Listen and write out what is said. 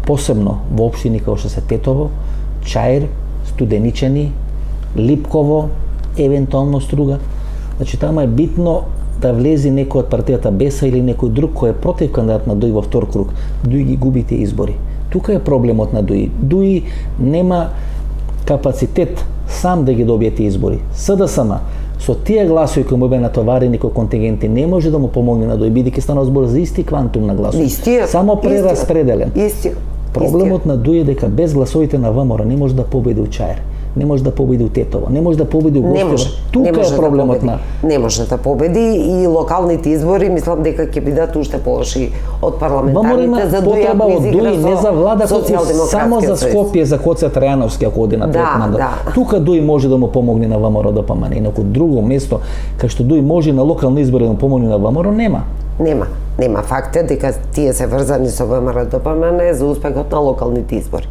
посебно во општини како што се Тетово, Чаир, Студеничани, Липково, евентуално Струга. Значи тама е битно да влезе некој од партијата Беса или некој друг кој е против кандидат на ДУИ во втор круг. ДУИ ги губите избори. Тука е проблемот на ДУИ. ДУИ нема капацитет сам да ги добие тие избори. СДСМ со тие гласови кои му беа натоварени кои контингенти не може да му помогне на ДУИ, бидејќи станува збор за исти квантум на гласови. Само прераспределен. Проблемот на ДУИ е дека без гласовите на ВМРО не може да победи у Чаир, не може да победи у Тетово, не може да победи у Гостива. Тука е проблемот на... Не може да победи и локалните избори, мислам дека ќе бидат уште полоши од парламентарните за ДУИ, ако изигра не за влада, само за Скопје, за Коце Трајановски, ако оди на трет мандат. Тука ДУИ може да му помогне на ВМРО да помане. Инаку друго место, кај што ДУИ може на локални избори да му помогне на ВМРО, нема. Нема. Факт е дека тие се врзани со ВМРО ДПМН за успехот на локалните избори.